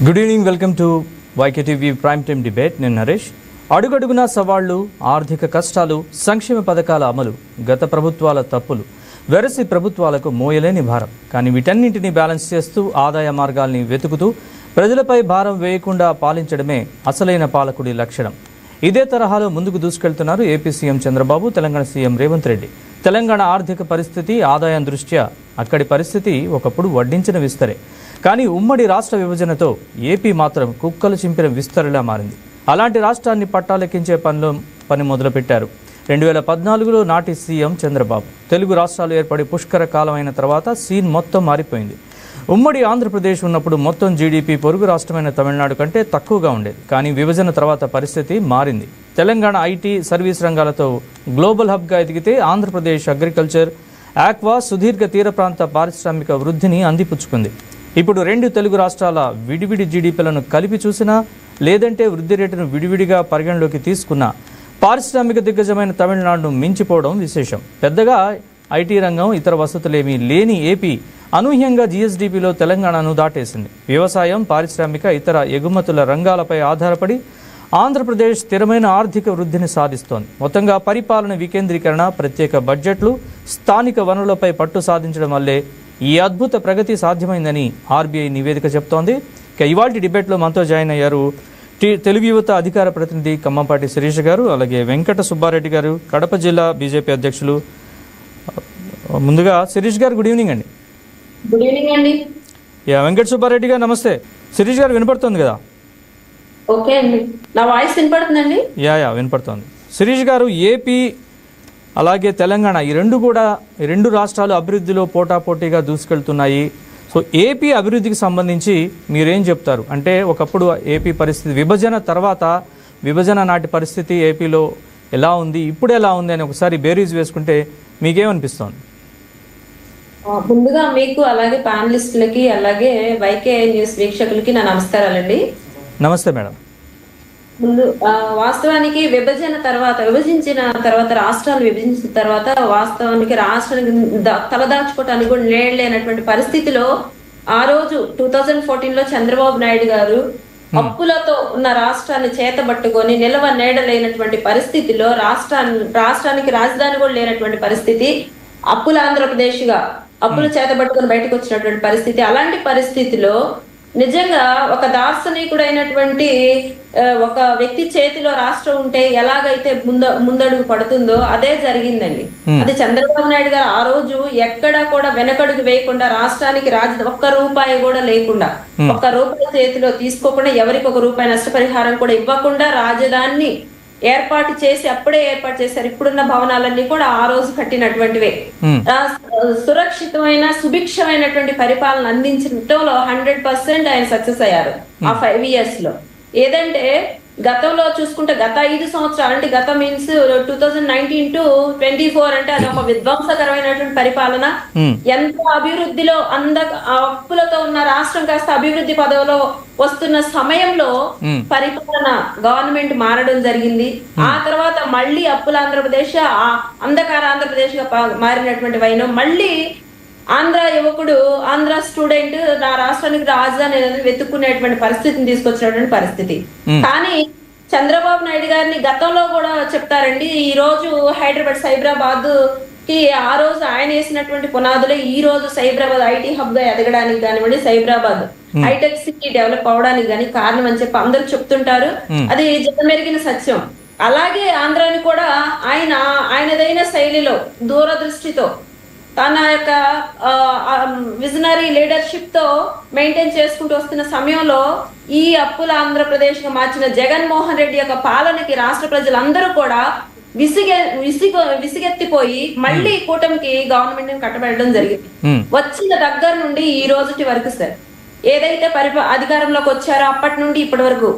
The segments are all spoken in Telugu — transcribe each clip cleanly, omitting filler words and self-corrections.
Good evening, welcome to YKTV prime time debate. నేను నరేష్. అడుగడుగునా సవాళ్లు, ఆర్థిక కష్టాలు, సంక్షేమ పథకాల అమలు, గత ప్రభుత్వాల తప్పులు, వెరసి ప్రభుత్వాలకు మోయలేని భారం. కానీ వీటన్నింటినీ బ్యాలెన్స్ చేస్తూ ఆదాయ మార్గాల్ని వెతుకుతూ ప్రజలపై భారం వేయకుండా పాలించడమే అసలైన పాలకుడి లక్షణం. ఇదే తరహాలో ముందుకు దూసుకెళ్తున్నారు AP CM Chandrababu, Telangana CM Revanth Reddy. Telangana ఆర్థిక పరిస్థితి, ఆదాయం దృష్ట్యా అక్కడి పరిస్థితి ఒకప్పుడు వడ్డించిన విస్తరే. కానీ ఉమ్మడి రాష్ట్ర విభజనతో ఏపీ మాత్రం కుక్కలు చింపిన విస్తరలా మారింది. అలాంటి రాష్ట్రాన్ని పట్టాలెక్కించే పని మొదలుపెట్టారు 2014లో నాటి సీఎం చంద్రబాబు. తెలుగు రాష్ట్రాలు ఏర్పడి పుష్కర కాలం అయిన తర్వాత సీన్ మొత్తం మారిపోయింది. ఉమ్మడి ఆంధ్రప్రదేశ్ ఉన్నప్పుడు మొత్తం జీడీపీ పొరుగు రాష్ట్రమైన తమిళనాడు కంటే తక్కువగా ఉండేది. కానీ విభజన తర్వాత పరిస్థితి మారింది. తెలంగాణ ఐటీ, సర్వీస్ రంగాలతో గ్లోబల్ హబ్గా ఎదిగితే ఆంధ్రప్రదేశ్ అగ్రికల్చర్, ఆక్వా, సుదీర్ఘ తీర ప్రాంత పారిశ్రామిక వృద్ధిని అందిపుచ్చుకుంది. ఇప్పుడు రెండు తెలుగు రాష్ట్రాల విడివిడి జీడీపీలను కలిపి చూసినా, లేదంటే వృద్ధి రేటును విడివిడిగా పరిగణలోకి తీసుకున్నా పారిశ్రామిక దిగ్గజమైన తమిళనాడును మించిపోవడం విశేషం. పెద్దగా ఐటీ రంగం, ఇతర వసతులేమీ లేని ఏపీ అనూహ్యంగా జీఎస్డీపీలో తెలంగాణను దాటేసింది. వ్యవసాయం, పారిశ్రామిక, ఇతర ఎగుమతుల రంగాలపై ఆధారపడి ఆంధ్రప్రదేశ్ స్థిరమైన ఆర్థిక వృద్ధిని సాధిస్తోంది. మొత్తంగా పరిపాలన వికేంద్రీకరణ, ప్రత్యేక బడ్జెట్లు, స్థానిక వనరులపై పట్టు సాధించడం వల్లే ఈ అద్భుత ప్రగతి సాధ్యమైందని ఆర్బీఐ నివేదిక చెప్తోంది. ఇవాల్టి డిబేట్లో మనతో జాయిన్ అయ్యారు తెలుగు యువత అధికార ప్రతినిధి కమ్మంపాటి శిరీష్ గారు, అలాగే వెంకట సుబ్బారెడ్డి గారు, కడప జిల్లా బీజేపీ అధ్యక్షులు. ముందుగా శిరీష్ గారు గుడ్ ఈవినింగ్ అండి. గుడ్ ఈవినింగ్ అండి. వెంకట సుబ్బారెడ్డి గారు నమస్తే. శిరీష్ గారు వినపడుతుంది కదా? ఓకే అండి, నా వాయిస్ వినపడుతుందండి? వినపడుతుంది. శిరీష్ గారు, ఏపీ అలాగే తెలంగాణ ఈ రెండు రాష్ట్రాలు అభివృద్ధిలో పోటాపోటీగా దూసుకెళ్తున్నాయి. సో ఏపీ అభివృద్ధికి సంబంధించి మీరేం చెప్తారు? అంటే ఒకప్పుడు ఏపీ పరిస్థితి, విభజన తర్వాత విభజన నాటి పరిస్థితి ఏపీలో ఎలా ఉంది, ఇప్పుడు ఎలా ఉంది అని ఒకసారి బేరీజ్ వేసుకుంటే మీకేమనిపిస్తోంది? ముందుగా మీకు, అలాగే ప్యానలిస్టులకి, అలాగే వైకే న్యూస్ వీక్షకులకి నా నమస్కారాలండి. నమస్తే మేడం. ముందు వాస్తవానికి విభజించిన తర్వాత రాష్ట్రాలు విభజించిన తర్వాత వాస్తవానికి రాష్ట్రానికి తలదాచుకోవటానికి కూడా లేనటువంటి పరిస్థితిలో ఆ రోజు 2014లో చంద్రబాబు నాయుడు గారు అప్పులతో ఉన్న రాష్ట్రాన్ని చేతబట్టుకొని నిలవ నేడలేనటువంటి పరిస్థితిలో రాష్ట్రానికి రాజధాని కూడా లేనటువంటి పరిస్థితి, అప్పుల ఆంధ్రప్రదేశ్ గా అప్పులు చేతబట్టుకొని బయటకు వచ్చినటువంటి పరిస్థితి. అలాంటి పరిస్థితిలో నిజంగా ఒక దార్శనికుడైనటువంటి ఒక వ్యక్తి చేతిలో రాష్ట్రం ఉంటే ఎలాగైతే ముందడుగు పడుతుందో అదే జరిగిందండి. అది చంద్రబాబు నాయుడు గారు ఆ రోజు ఎక్కడా కూడా వెనకడుగు వేయకుండా రాష్ట్రానికి ఒక్క రూపాయి కూడా లేకుండా, ఒక్క రూపాయి చేతిలో తీసుకోకుండా, ఎవరికి ఒక రూపాయి నష్టపరిహారం కూడా ఇవ్వకుండా రాజధానిని అప్పుడే ఏర్పాటు చేశారు. ఇప్పుడున్న భవనాలన్నీ కూడా ఆ రోజు కట్టినటువంటివే. సురక్షితమైన, సుభిక్షమైనటువంటి పరిపాలన అందించడంలో 100% ఆయన సక్సెస్ అయ్యారు ఆ 5 years లో. ఏదంటే గతంలో చూసుకుంటే గత 5 సంవత్సరాలు అంటే గత మీన్స్ 2019 to 24 అంటే అది ఒక విధ్వంసకరమైనటువంటి పరిపాలన. ఎంత అభివృద్ధిలో అప్పులతో ఉన్న రాష్ట్రం కాస్త అభివృద్ధి పదవిలో వస్తున్న సమయంలో పరిపాలన గవర్నమెంట్ మారడం జరిగింది. ఆ తర్వాత మళ్ళీ అప్పుల ఆంధ్రప్రదేశ్, అంధకార ఆంధ్రప్రదేశ్ గా మారినటువంటి వైనం మళ్ళీ ఆంధ్ర యువకుడు, ఆంధ్ర స్టూడెంట్ నా రాష్ట్రానికి రాజధాని అనేది వెతుక్కునేటువంటి పరిస్థితిని తీసుకొచ్చినటువంటి పరిస్థితి. కానీ చంద్రబాబు నాయుడు గారిని గతంలో కూడా చెప్తారండి, ఈ రోజు హైదరాబాద్, సైబరాబాద్ కి ఆ రోజు ఆయన వేసినటువంటి పునాదులే ఈ రోజు సైబరాబాద్ ఐటీ హబ్ గా ఎదగడానికి కానివ్వండి, సైబరాబాద్ హైటెక్ సిటీ డెవలప్ అవడానికి కానీ కారణం అని చెప్పి అందరూ చెప్తుంటారు. అది జగమెరిగిన సత్యం. అలాగే ఆంధ్రాని కూడా ఆయనదైన శైలిలో, దూరదృష్టితో, తన యొక్క విజనరీ లీడర్షిప్ తో మెయింటైన్ చేసుకుంటూ వస్తున్న సమయంలో ఈ అప్పుల ఆంధ్రప్రదేశ్ గా మార్చిన జగన్మోహన్ రెడ్డి యొక్క పాలనకి రాష్ట్ర ప్రజలందరూ కూడా విసిగెత్తిపోయి మళ్ళీ కూటమికి గవర్నమెంట్ కట్టబెట్టడం జరిగింది. వచ్చిన దగ్గర నుండి ఈ రోజుటి వరకు సార్ ఏదైతే అధికారంలోకి వచ్చారో అప్పటి నుండి ఇప్పటి వరకు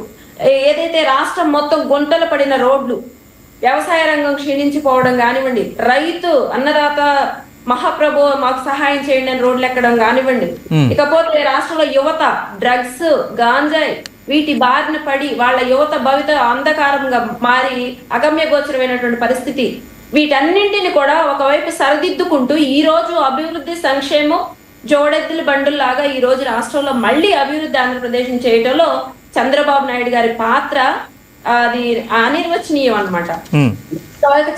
ఏదైతే రాష్ట్రం మొత్తం గుంటలు పడిన రోడ్లు, వ్యవసాయ రంగం క్షీణించిపోవడం కానివ్వండి, రైతు అన్నదాత మహాప్రభు మాకు సహాయం చేయండి అని రోడ్లు ఎక్కడం కానివ్వండి, ఇకపోతే రాష్ట్రంలో యువత డ్రగ్స్, గాంజాయి వీటి బారిన పడి వాళ్ళ యువత భవిత అంధకారంగా మారి అగమ్య గోచరమైనటువంటి పరిస్థితి, వీటన్నింటిని కూడా ఒకవైపు సరిదిద్దుకుంటూ ఈ రోజు అభివృద్ధి, సంక్షేమం, జోడెద్దుల బండుల్లాగా ఈ రోజు రాష్ట్రంలో మళ్ళీ అభివృద్ధి ఆంధ్రప్రదేశ్ చేయడంలో చంద్రబాబు నాయుడు గారి పాత్ర అది అనిర్వచనీయం అనమాట.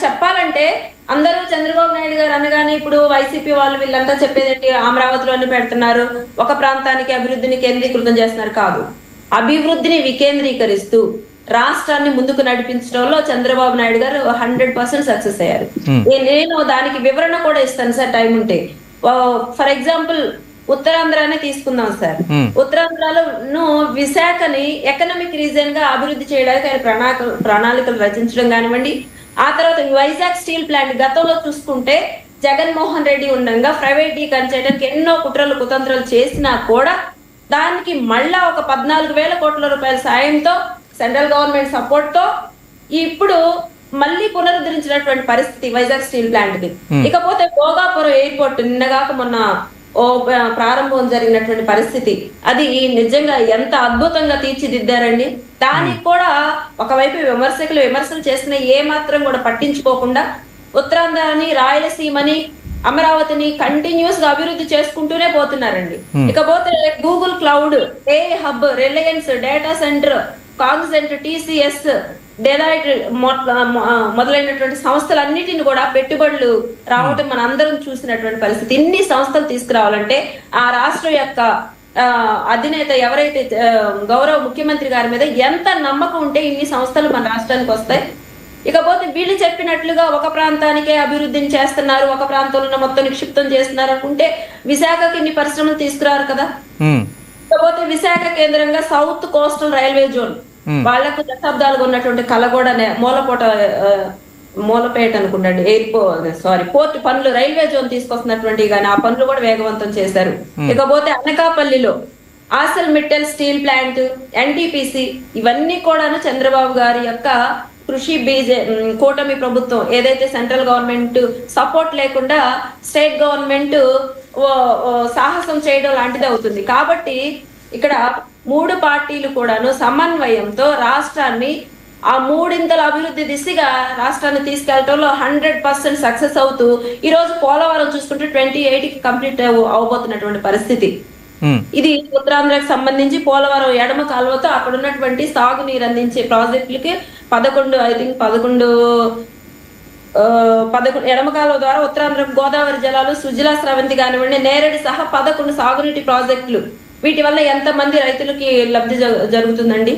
చెప్పాలంటే అందరూ చంద్రబాబు నాయుడు గారు అనగానే ఇప్పుడు వైసీపీ వాళ్ళు వీళ్ళంతా చెప్పేదేంటి, అమరావతిలోనే పెడుతున్నారు, ఒక ప్రాంతానికి అభివృద్ధిని కేంద్రీకృతం చేస్తున్నారు. కాదు, అభివృద్ధిని వికేంద్రీకరిస్తూ రాష్ట్రాన్ని ముందుకు నడిపించడంలో చంద్రబాబు నాయుడు గారు 100% సక్సెస్ అయ్యారు. నేను దానికి వివరణ కూడా ఇస్తాను సార్, టైం ఉంటే. ఫర్ ఎగ్జాంపుల్ ఉత్తరాంధ్రానే తీసుకుందాం సార్. ఉత్తరాంధ్రలో విశాఖని ఎకనామిక్ రీజన్ గా అభివృద్ధి చేయడానికి ఆయన ప్రణాళికలు రచించడం కానివ్వండి. ఆ తర్వాత వైజాగ్ స్టీల్ ప్లాంట్ గతంలో చూసుకుంటే జగన్మోహన్ రెడ్డి ఉండగా ప్రైవేటీకరణ చేయడానికి ఎన్నో కుట్రలు కుతంత్రాలు చేసినా కూడా దానికి మళ్ళా ఒక 14,000 కోట్ల రూపాయల సాయంతో సెంట్రల్ గవర్నమెంట్ సపోర్ట్ తో ఇప్పుడు మళ్ళీ పునరుద్ధరించినటువంటి పరిస్థితి వైజాగ్ స్టీల్ ప్లాంట్ కి. ఇకపోతే భోగాపురం ఎయిర్పోర్ట్ నిన్నగాక మొన్న ప్రారంభం జరిగినటువంటి పరిస్థితి, అది నిజంగా ఎంత అద్భుతంగా తీర్చిదిద్దారండి. దానికి కూడా ఒకవైపు విమర్శలు చేసిన ఏ మాత్రం కూడా పట్టించుకోకుండా ఉత్తరాంధ్రని, రాయలసీమని, అమరావతిని కంటిన్యూస్ గా అభివృద్ధి చేసుకుంటూనే పోతున్నారండి. ఇకపోతే Google cloud, AI hub, Reliance, data centre, Cognizant, TCS, Deloitte మొదలైనటువంటి సంస్థలన్నిటిని కూడా పెట్టుబడులు రావటం మన అందరం చూసినటువంటి పరిస్థితి. ఇన్ని సంస్థలు తీసుకురావాలంటే ఆ రాష్ట్రం యొక్క అధినేత ఎవరైతే గౌరవ ముఖ్యమంత్రి గారి మీద ఎంత నమ్మకం ఉంటే ఇన్ని సంస్థలు మన రాష్ట్రానికి వస్తాయి. ఇకపోతే వీళ్ళు చెప్పినట్లుగా ఒక ప్రాంతానికే అభివృద్ధిని చేస్తున్నారు, ఒక ప్రాంతంలో మొత్తం నిక్షిప్తం చేస్తున్నారు అనుకుంటే విశాఖకి ఇన్ని పరిశ్రమలు తీసుకురారు కదా. ఇకపోతే విశాఖ కేంద్రంగా సౌత్ కోస్టల్ రైల్వే జోన్, వాళ్లకు దశాబ్దాలుగా ఉన్నటువంటి కలగూడ, మూలపేట అనుకుంటండి పోర్ట్ పనులు, రైల్వే జోన్ తీసుకొస్తున్నటువంటి కానీ ఆ పనులు కూడా వేగవంతం చేశారు. ఇకపోతే అనకాపల్లిలో ఆసల్ మిట్టల్ స్టీల్ ప్లాంట్, ఎన్టీపీసీ, ఇవన్నీ కూడాను చంద్రబాబు గారి యొక్క కృషి కూటమి ప్రభుత్వం ఏదైతే సెంట్రల్ గవర్నమెంట్ సపోర్ట్ లేకుండా స్టేట్ గవర్నమెంట్ సాహసం చేయడం లాంటిది అవుతుంది. కాబట్టి ఇక్కడ 3 పార్టీలు కూడాను సమన్వయంతో రాష్ట్రాన్ని ఆ 3 అభివృద్ధి దిశగా రాష్ట్రాన్ని తీసుకెళ్లడంలో 100% సక్సెస్ అవుతూ ఈ రోజు పోలవరం చూసుకుంటే 28కి కంప్లీట్ అవబోతున్నటువంటి పరిస్థితి. ఇది ఉత్తరాంధ్రకు సంబంధించి పోలవరం ఎడమ కాలువతో అక్కడ ఉన్నటువంటి సాగునీరు అందించే ప్రాజెక్టులకి 11 ఎడమ కాలువ ద్వారా ఉత్తరాంధ్రకు గోదావరి జలాలు, సుజలా స్రవంతి కానివ్వండి, నేరేడు సహా 11 సాగునీటి ప్రాజెక్టులు. వీటి వల్ల ఎంత మంది రైతులకి లబ్ధి జరుగుతుందండి.